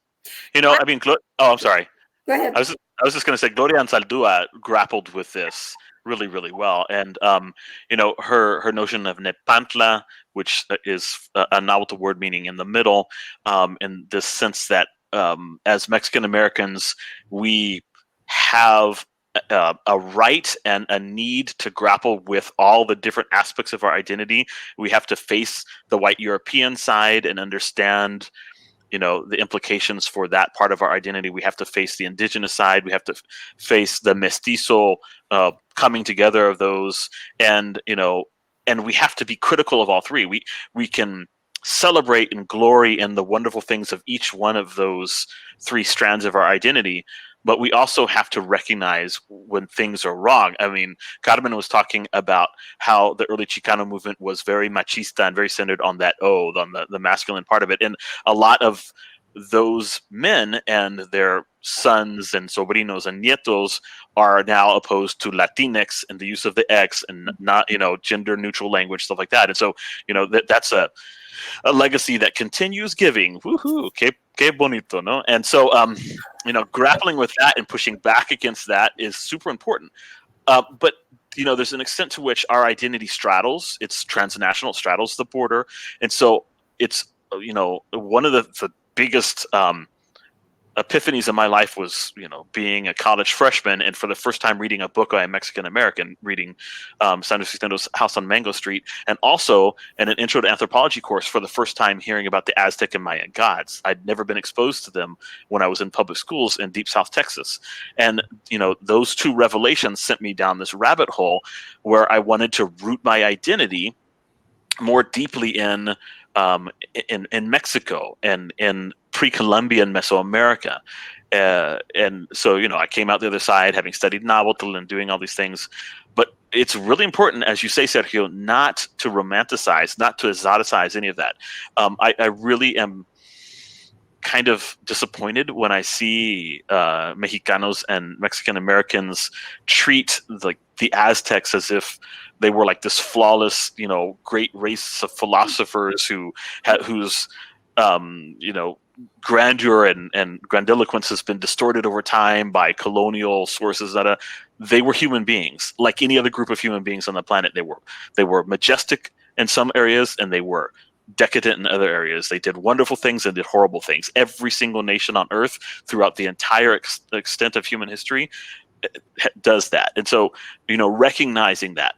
I mean, I'm sorry. Go ahead. I was just going to say, Gloria Anzaldúa grappled with this really, really well. And, her notion of Nepantla, which is a Nahuatl word meaning in the middle, in this sense that as Mexican Americans, we have a right and a need to grapple with all the different aspects of our identity. We have to face the white European side and understand, the implications for that part of our identity. We have to face the indigenous side. We have to face the mestizo coming together of those, and we have to be critical of all three. We can celebrate and glory in the wonderful things of each one of those three strands of our identity, but we also have to recognize when things are wrong. I mean, Carmen was talking about how the early Chicano movement was very machista and very centered on that oath, on the masculine part of it. And a lot of those men and their sons and sobrinos and nietos are now opposed to Latinx and the use of the X and not, gender neutral language, stuff like that. And so, that's a legacy that continues giving. Woohoo! Que bonito, no? And so, grappling with that and pushing back against that is super important. But there's an extent to which our identity straddles. It's transnational, straddles the border, and so it's one of the biggest epiphanies in my life was being a college freshman and for the first time reading a book by a Mexican American, reading Sandro Cisneros' House on Mango Street, and also in an intro to anthropology course for the first time hearing about the Aztec and Mayan gods. I'd never been exposed to them when I was in public schools in deep South Texas, and those two revelations sent me down this rabbit hole where I wanted to root my identity more deeply in Mexico and in pre-Columbian Mesoamerica. And so, I came out the other side having studied Nahuatl and doing all these things. But it's really important, as you say, Sergio, not to romanticize, not to exoticize any of that. I really am kind of disappointed when I see Mexicanos and Mexican Americans treat the Aztecs as if they were like this flawless, great race of philosophers whose grandeur and grandiloquence has been distorted over time by colonial sources. They were human beings, like any other group of human beings on the planet. They were majestic in some areas, and they were decadent in other areas. They did wonderful things and did horrible things. Every single nation on Earth, throughout the entire extent of human history, does that. And so, recognizing that,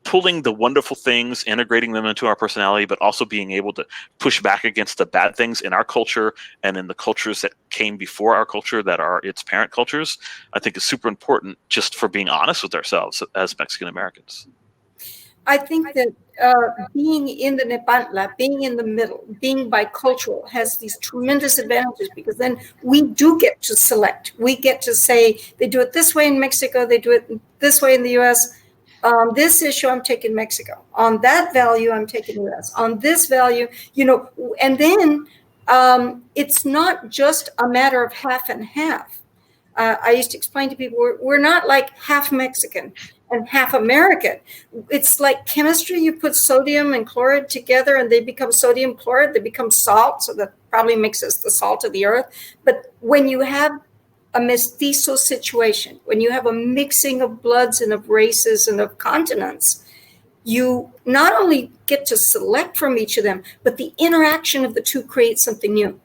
pulling the wonderful things, integrating them into our personality, but also being able to push back against the bad things in our culture and in the cultures that came before our culture that are its parent cultures, I think is super important just for being honest with ourselves as Mexican Americans. I think that being in the Nepantla, being in the middle, being bicultural has these tremendous advantages, because then we do get to select. We get to say, they do it this way in Mexico, they do it this way in the US. On this issue, I'm taking Mexico. On that value, I'm taking US. On this value, and then it's not just a matter of half and half. I used to explain to people, we're not like half Mexican and half American. It's like chemistry. You put sodium and chloride together and they become sodium chloride. They become salt. So that probably makes us the salt of the earth. But when you have a mestizo situation, when you have a mixing of bloods and of races and of continents, you not only get to select from each of them, but the interaction of the two creates something new.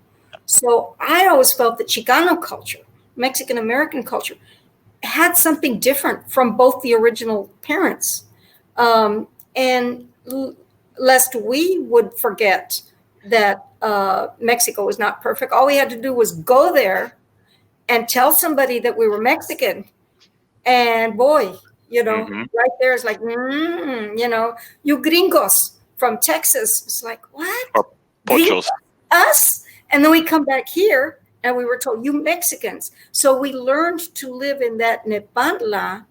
So I always felt that Chicano culture, Mexican American culture, had something different from both the original parents. And lest we would forget that Mexico was not perfect, all we had to do was go there and tell somebody that we were Mexican. And boy, right there is like, you gringos from Texas. It's like, what? Or pochos. Us? And then we come back here and we were told, you Mexicans. So we learned to live in that Nepantla,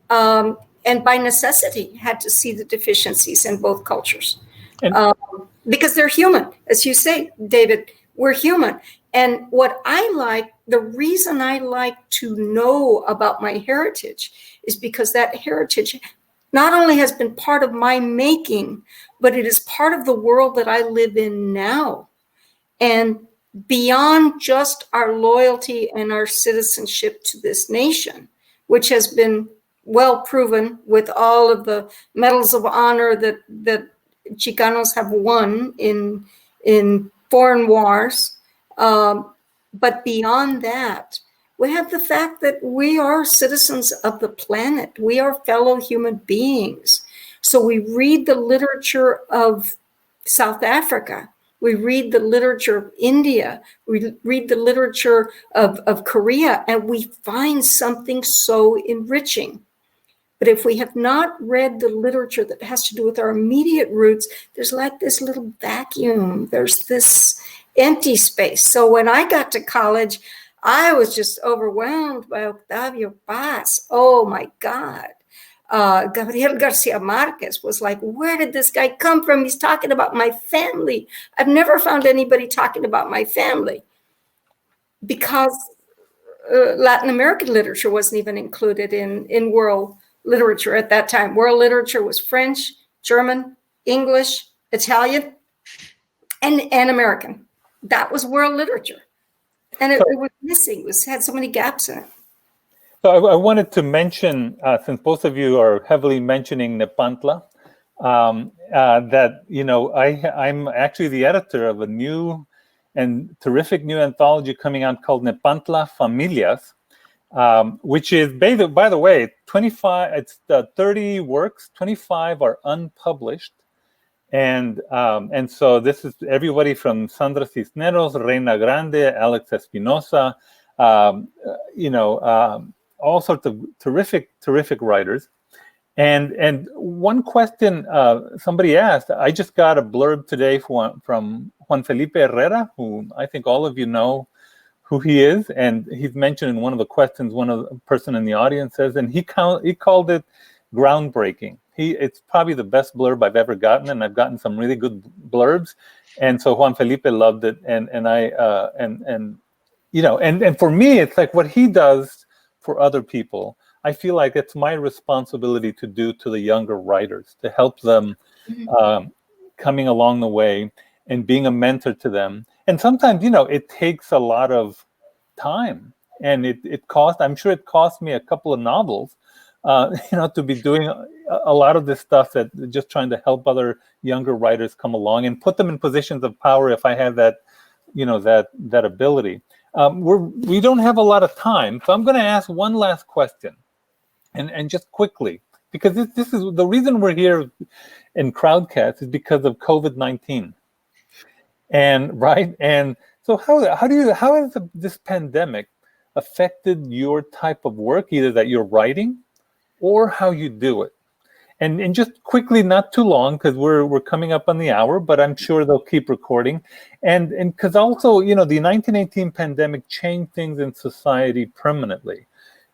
and by necessity had to see the deficiencies in both cultures. Because they're human. As you say, David, we're human. And what I like, the reason I like to know about my heritage is because that heritage not only has been part of my making, but it is part of the world that I live in now. And beyond just our loyalty and our citizenship to this nation, which has been well proven with all of the medals of honor that Chicanos have won in foreign wars. But beyond that, we have the fact that we are citizens of the planet. We are fellow human beings. So we read the literature of South Africa. We read the literature of India. We read the literature of Korea, and we find something so enriching. But if we have not read the literature that has to do with our immediate roots, there's like this little vacuum. There's this empty space. So when I got to college, I was just overwhelmed by Octavio Paz. Oh my God. Gabriel Garcia Marquez was like, where did this guy come from? He's talking about my family. I've never found anybody talking about my family, because Latin American literature wasn't even included in world literature at that time. World literature was French, German, English, Italian, and American. That was world literature. And it was missing. It had so many gaps in it. So I wanted to mention, since both of you are heavily mentioning Nepantla, that, I'm actually the editor of a new and terrific new anthology coming out called Nepantla Familias, which is, by the way, 25, it's 30 works, 25 are unpublished. And so this is everybody from Sandra Cisneros, Reina Grande, Alex Espinosa, all sorts of terrific writers. And one question somebody asked, I just got a blurb today from Juan Felipe Herrera, who I think all of you know who he is. And he's mentioned in one of the questions, one of the person in the audience says, and he called it groundbreaking. It's probably the best blurb I've ever gotten, and I've gotten some really good blurbs. And so Juan Felipe loved it. And for me, it's like what he does for other people, I feel like it's my responsibility to do to the younger writers, to help them coming along the way and being a mentor to them. And sometimes, it takes a lot of time, and I'm sure it cost me a couple of novels, to be doing a lot of this stuff, that just trying to help other younger writers come along and put them in positions of power if I have that, that ability. We don't have a lot of time, so I'm going to ask one last question, and just quickly, because this is the reason we're here in Crowdcast is because of COVID-19, and so how has this pandemic affected your type of work, either that you're writing or how you do it? And just quickly, not too long, because we're coming up on the hour, but I'm sure they'll keep recording. And because also, the 1918 pandemic changed things in society permanently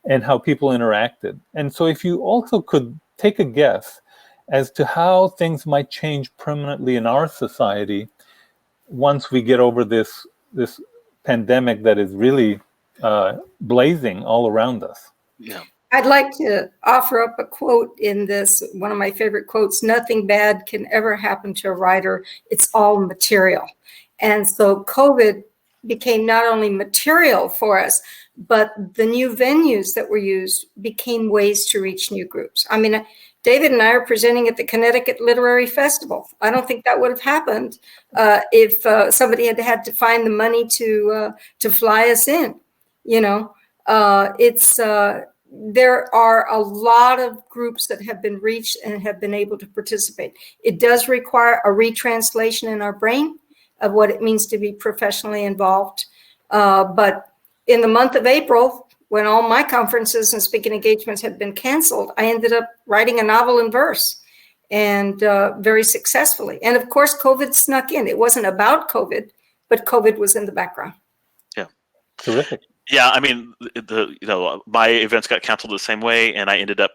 and how people interacted. And so if you also could take a guess as to how things might change permanently in our society once we get over this pandemic that is really blazing all around us. Yeah. I'd like to offer up a quote in this, one of my favorite quotes: "Nothing bad can ever happen to a writer. It's all material." And so COVID became not only material for us, but the new venues that were used became ways to reach new groups. I mean, David and I are presenting at the Connecticut Literary Festival. I don't think that would have happened if somebody had had to find the money to fly us in. You know, there are a lot of groups that have been reached and have been able to participate. It does require a retranslation in our brain of what it means to be professionally involved. But in the month of April, when all my conferences and speaking engagements had been canceled, I ended up writing a novel in verse, and very successfully. And of course, COVID snuck in. It wasn't about COVID, but COVID was in the background. Yeah. Terrific. Yeah, I mean, my events got canceled the same way, and I ended up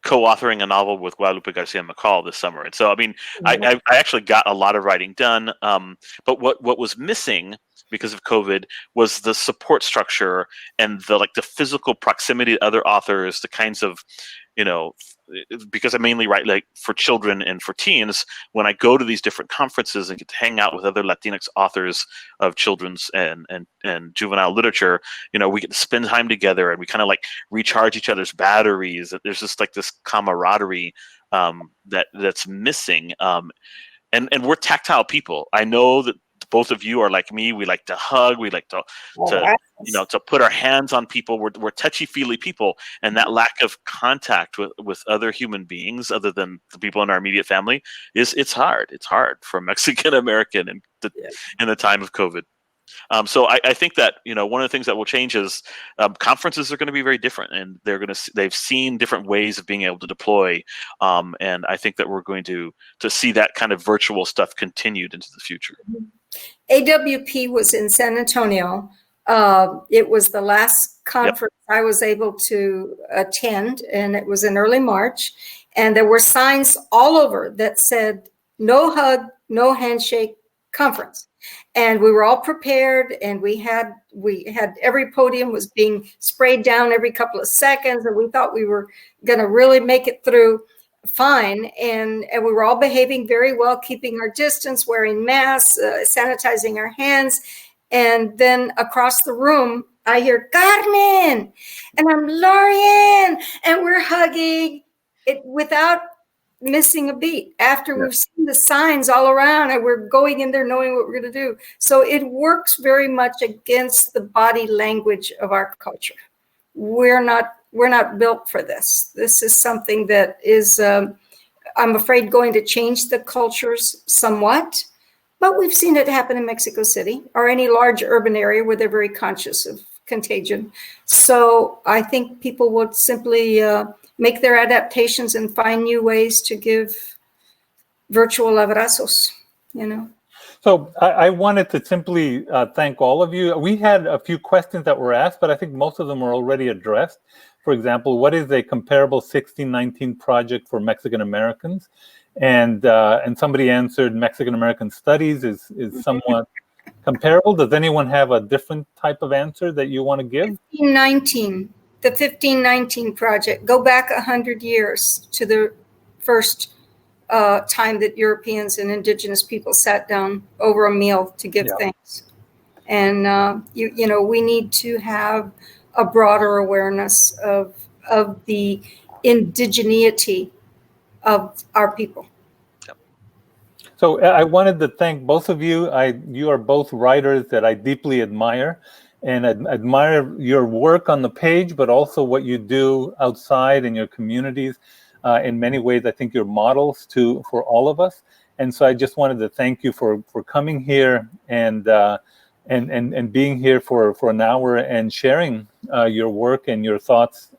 co-authoring a novel with Guadalupe Garcia McCall this summer. And so, I mean, I actually got a lot of writing done. But what was missing because of COVID was the support structure and the physical proximity to other authors, the kinds of, because I mainly write for children and for teens. When I go to these different conferences and get to hang out with other Latinx authors of children's and juvenile literature, we get to spend time together, and we kind of recharge each other's batteries. There's just this camaraderie that's missing. And we're tactile people. I know that both of you are like me. We like to hug. We like to put our hands on people. We're touchy-feely people, and that lack of contact with other human beings, other than the people in our immediate family, it's hard. It's hard for a Mexican American in the time of COVID. So I think that one of the things that will change is conferences are going to be very different, and they've seen different ways of being able to deploy, and I think that we're going to see that kind of virtual stuff continued into the future. AWP was in San Antonio. It was the last conference I was able to attend, and it was in early March. And there were signs all over that said, "No hug, no handshake conference." And we were all prepared, and we had every podium was being sprayed down every couple of seconds, and we thought we were going to really make it through fine. And we were all behaving very well, keeping our distance, wearing masks, sanitizing our hands. And then across the room, I hear Carmen, and I'm Laureate, and we're hugging it without missing a beat after we've seen the signs all around, and we're going in there knowing what we're going to do. So it works very much against the body language of our culture. We're not built for this. This is something that is, I'm afraid, going to change the cultures somewhat, but we've seen it happen in Mexico City or any large urban area where they're very conscious of contagion. So I think people would simply make their adaptations and find new ways to give virtual abrazos, So I wanted to simply thank all of you. We had a few questions that were asked, but I think most of them were already addressed. For example, what is a comparable 1619 project for Mexican Americans? And somebody answered Mexican American Studies is somewhat comparable. Does anyone have a different type of answer that you want to give? 1519, the 1519 project. Go back 100 years to the first time that Europeans and indigenous people sat down over a meal to give thanks. And we need to have a broader awareness of the indigeneity of our people. So I wanted to thank both of you. You are both writers that I deeply admire, and admire your work on the page, but also what you do outside in your communities. In many ways, I think you're models for all of us. And so I just wanted to thank you for coming here and being here for an hour and sharing your work and your thoughts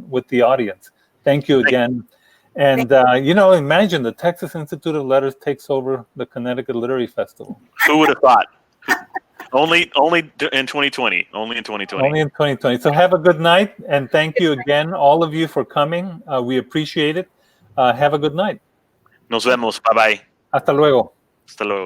with the audience. Thank you again. And, imagine the Texas Institute of Letters takes over the Connecticut Literary Festival. Who would have thought? Only in 2020. Only in 2020. Only in 2020. So have a good night. And thank you again, all of you, for coming. We appreciate it. Have a good night. Nos vemos. Bye-bye. Hasta luego. Hasta luego.